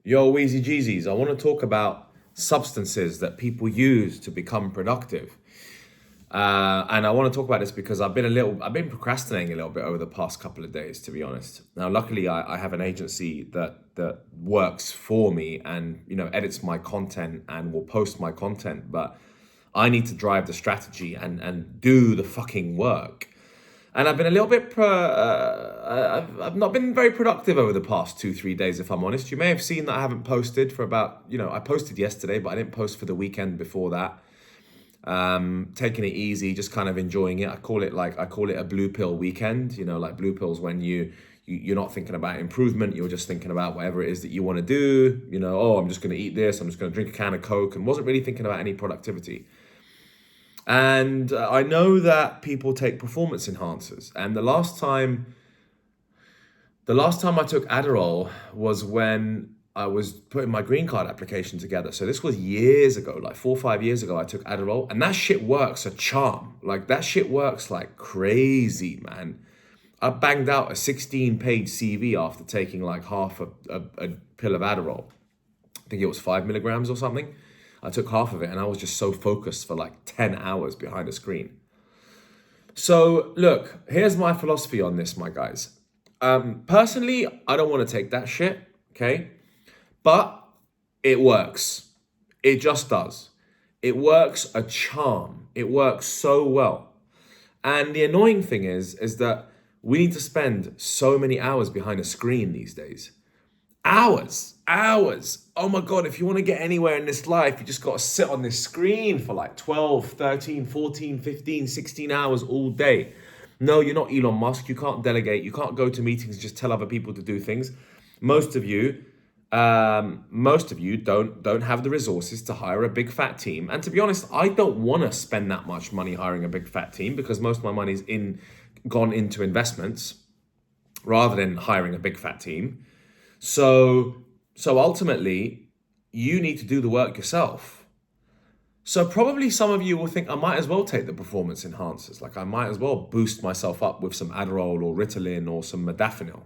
Yo, Wheezy Jeezies, I want to talk about substances that people use to become productive. And I want to talk about this because I've been procrastinating a little bit over the past couple of days, to be honest. Now, luckily, I have an agency that works for me and edits my content and will post my content, but I need to drive the strategy and do the fucking work. And I've been a little bit, I've not been very productive over the past 2, 3 days, if I'm honest. You may have seen that I haven't posted for about, I posted yesterday, but I didn't post for the weekend before that. Taking it easy, just kind of enjoying it. I call it a blue pill weekend. Like blue pills when you're not thinking about improvement, you're just thinking about whatever it is that you want to do. Oh, I'm just going to eat this, I'm just going to drink a can of Coke, and wasn't really thinking about any productivity. And I know that people take performance enhancers. And the last time I took Adderall was when I was putting my green card application together. So this was years ago, like 4 or 5 years ago, I took Adderall, and that shit works a charm. Like that shit works like crazy, man. I banged out a 16-page CV after taking like half a pill of Adderall. I think it was 5 milligrams or something. I took half of it and I was just so focused for like 10 hours behind a screen. So, look, here's my philosophy on this, my guys. Personally, I don't want to take that shit, okay? But it works. It just does. It works a charm. It works so well. And the annoying thing is that we need to spend so many hours behind a screen these days. Hours. Oh my God, if you want to get anywhere in this life, you just got to sit on this screen for like 12, 13, 14, 15, 16 hours all day. No, you're not Elon Musk. You can't delegate. You can't go to meetings and just tell other people to do things. Most of you, don't have the resources to hire a big fat team. And to be honest, I don't want to spend that much money hiring a big fat team because most of my money's gone into investments rather than hiring a big fat team. So ultimately, you need to do the work yourself. So probably some of you will think I might as well take the performance enhancers. Like I might as well boost myself up with some Adderall or Ritalin or some Modafinil.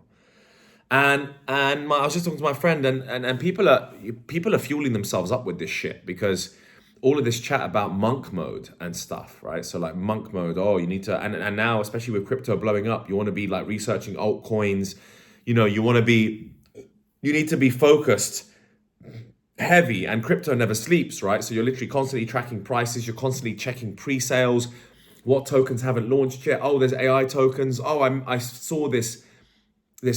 I was just talking to my friend, and people are fueling themselves up with this shit because all of this chat about monk mode and stuff, right? So like monk mode, oh, you need to, and now especially with crypto blowing up, you want to be like researching altcoins. You need to be focused heavy, and crypto never sleeps, right? So you're literally constantly tracking prices, you're constantly checking pre-sales, what tokens haven't launched yet. Oh, there's AI tokens. Oh, I saw this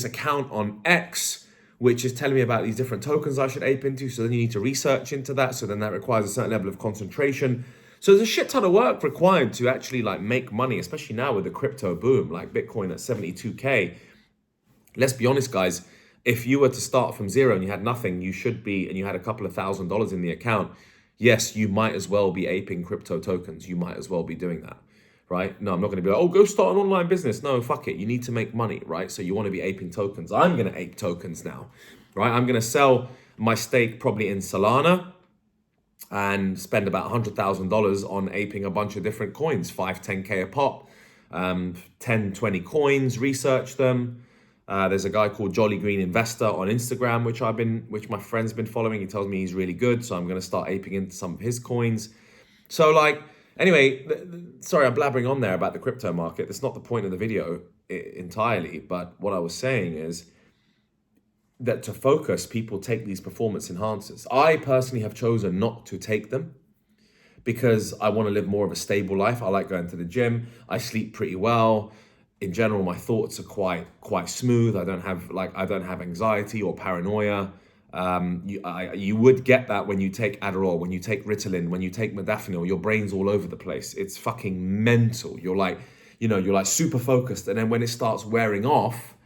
account on X which is telling me about these different tokens I should ape into. So then you need to research into that. So then that requires a certain level of concentration. So there's a shit ton of work required to actually like make money, especially now with the crypto boom, like Bitcoin at 72K. Let's be honest, guys. If you were to start from zero and you had nothing, and you had a couple of $1,000 in the account, yes, you might as well be aping crypto tokens. You might as well be doing that, right? No, I'm not going to be like, oh, go start an online business. No, fuck it. You need to make money, right? So you want to be aping tokens. I'm going to ape tokens now, right? I'm going to sell my stake probably in Solana and spend about $100,000 on aping a bunch of different coins, 5, 10K a pop, 10, 20 coins, research them. There's a guy called Jolly Green Investor on Instagram, which my friend's been following. He tells me he's really good, so I'm going to start aping into some of his coins. So anyway, sorry, I'm blabbering on there about the crypto market. That's not the point of the video entirely. But what I was saying is that to focus, people take these performance enhancers. I personally have chosen not to take them because I want to live more of a stable life. I like going to the gym. I sleep pretty well. In general, my thoughts are quite smooth. I don't have anxiety or paranoia. You would get that when you take Adderall, when you take Ritalin, when you take Modafinil. Your brain's all over the place. It's fucking mental. You're like super focused, and then when it starts wearing off,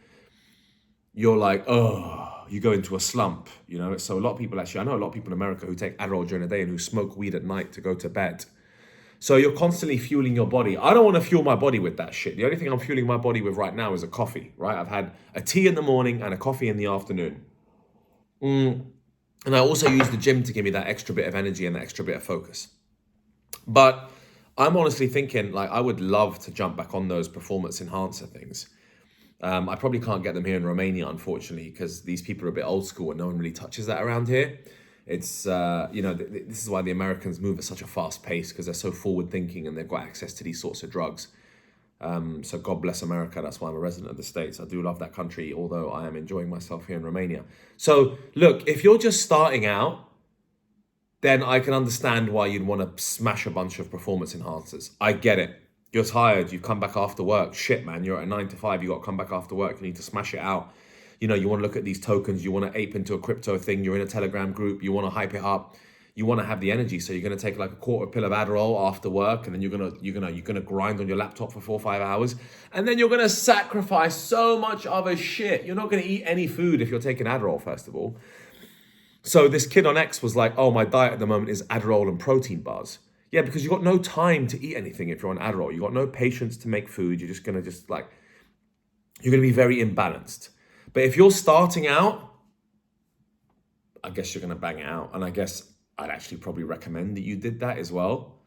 you're like, oh, you go into a slump. So a lot of people I know a lot of people in America who take Adderall during the day and who smoke weed at night to go to bed. So you're constantly fueling your body. I don't want to fuel my body with that shit. The only thing I'm fueling my body with right now is a coffee, right? I've had a tea in the morning and a coffee in the afternoon. And I also use the gym to give me that extra bit of energy and that extra bit of focus. But I'm honestly thinking, like, I would love to jump back on those performance enhancer things. I probably can't get them here in Romania, unfortunately, because these people are a bit old school and no one really touches that around here. It's, this is why the Americans move at such a fast pace, because they're so forward thinking and they've got access to these sorts of drugs. So God bless America. That's why I'm a resident of the States. I do love that country, although I am enjoying myself here in Romania. So look, if you're just starting out, then I can understand why you'd want to smash a bunch of performance enhancers. I get it. You're tired. You've come back after work. Shit, man. You're at a 9 to 5. You got to come back after work. You need to smash it out. You want to look at these tokens. You want to ape into a crypto thing. You're in a Telegram group. You want to hype it up. You want to have the energy. So you're going to take like a quarter pill of Adderall after work, and then you're gonna grind on your laptop for 4 or 5 hours, and then you're gonna sacrifice so much other shit. You're not gonna eat any food if you're taking Adderall, first of all. So this kid on X was like, oh, my diet at the moment is Adderall and protein bars. Yeah, because you've got no time to eat anything if you're on Adderall. You've got no patience to make food. You're going to be very imbalanced. But if you're starting out, I guess you're going to bang it out. And I guess I'd actually probably recommend that you did that as well.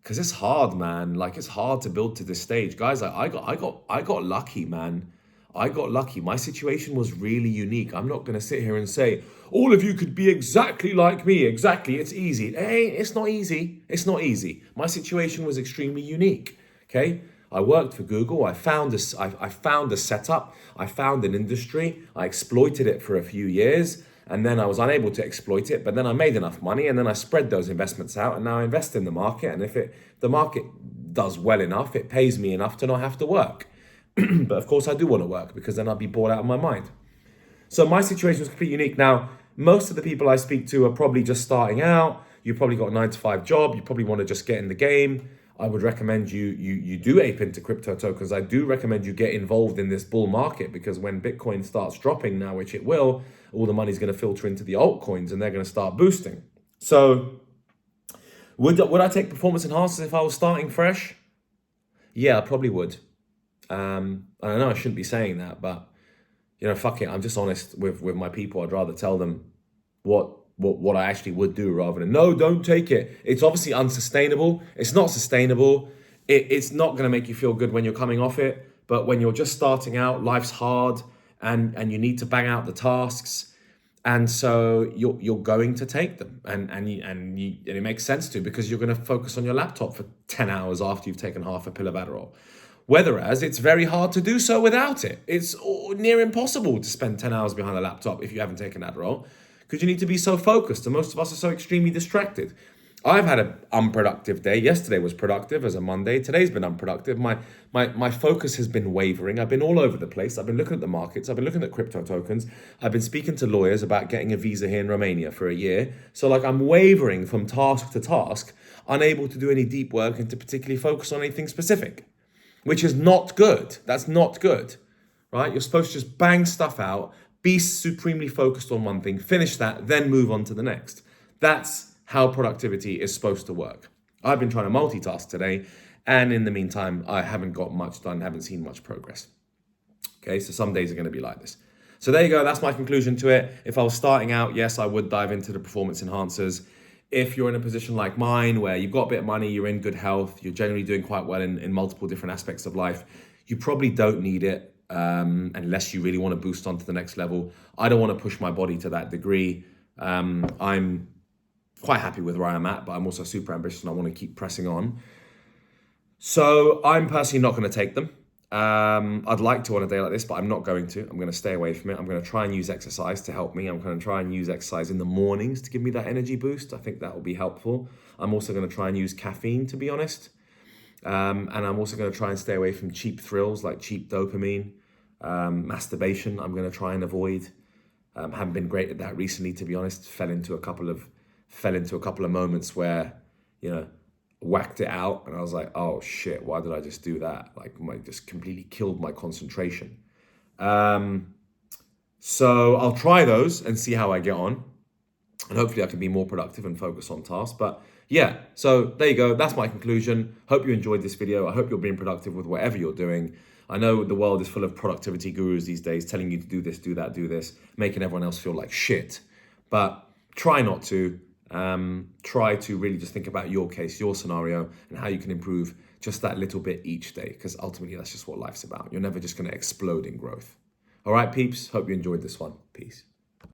Because it's hard, man. Like, it's hard to build to this stage. Guys, I got lucky, man. I got lucky. My situation was really unique. I'm not going to sit here and say, all of you could be exactly like me. Exactly. It's easy. Hey, it's not easy. It's not easy. My situation was extremely unique. Okay. I worked for Google. I found a setup. I found an industry. I exploited it for a few years. And then I was unable to exploit it. But then I made enough money. And then I spread those investments out. And now I invest in the market. And if the market does well enough, it pays me enough to not have to work. But of course I do want to work, because then I'd be bored out of my mind. So my situation was completely unique. Now, most of the people I speak to are probably just starting out. You've probably got a 9 to 5 job. You probably want to just get in the game. I would recommend you do ape into crypto tokens. I do recommend you get involved in this bull market, because when Bitcoin starts dropping now, which it will, all the money's going to filter into the altcoins and they're going to start boosting. So would I take performance enhancers if I was starting fresh? Yeah, I probably would. I know I shouldn't be saying that, but fuck it. I'm just honest with my people. I'd rather tell them what I actually would do rather than, no, don't take it. It's obviously unsustainable. It's not sustainable. It's not going to make you feel good when you're coming off it. But when you're just starting out, life's hard and you need to bang out the tasks. And so you're going to take them, and it makes sense to, because you're going to focus on your laptop for 10 hours after you've taken half a pill of Adderall. Whereas it's very hard to do so without it. It's near impossible to spend 10 hours behind a laptop if you haven't taken Adderall, because you need to be so focused, and most of us are so extremely distracted. I've had an unproductive day. Yesterday was productive as a Monday. Today's been unproductive. My focus has been wavering. I've been all over the place. I've been looking at the markets. I've been looking at crypto tokens. I've been speaking to lawyers about getting a visa here in Romania for a year. So I'm wavering from task to task, unable to do any deep work and to particularly focus on anything specific, which is not good. That's not good, right? You're supposed to just bang stuff out, be supremely focused on one thing, finish that, then move on to the next. That's how productivity is supposed to work. I've been trying to multitask today, and in the meantime, I haven't got much done, haven't seen much progress. Okay, so some days are going to be like this. So there you go. That's my conclusion to it. If I was starting out, yes, I would dive into the performance enhancers. If you're in a position like mine, where you've got a bit of money, you're in good health, you're generally doing quite well in multiple different aspects of life, you probably don't need it unless you really want to boost on to the next level. I don't want to push my body to that degree. I'm quite happy with where I'm at, but I'm also super ambitious and I want to keep pressing on. So I'm personally not going to take them. I'd like to on a day like this, but I'm not going to. I'm going to stay away from it. I'm going to try and use exercise to help me. I'm going to try and use exercise in the mornings to give me that energy boost. I think that will be helpful. I'm also going to try and use caffeine, to be honest. And I'm also going to try and stay away from cheap thrills like cheap dopamine. Masturbation, I'm going to try and avoid. Haven't been great at that recently, to be honest. Fell into a couple of moments where, whacked it out, and I was like, oh shit, why did I just do that? Just completely killed my concentration. So I'll try those and see how I get on, and hopefully I can be more productive and focus on tasks. But yeah, so there you go. That's my conclusion. Hope you enjoyed this video. I hope you're being productive with whatever you're doing. I know the world is full of productivity gurus these days telling you to do this, do that, do this, making everyone else feel like shit. But try not to. Try to really just think about your case, your scenario, and how you can improve just that little bit each day, because ultimately that's just what life's about. You're never just going to explode in growth. All right, peeps, hope you enjoyed this one. Peace.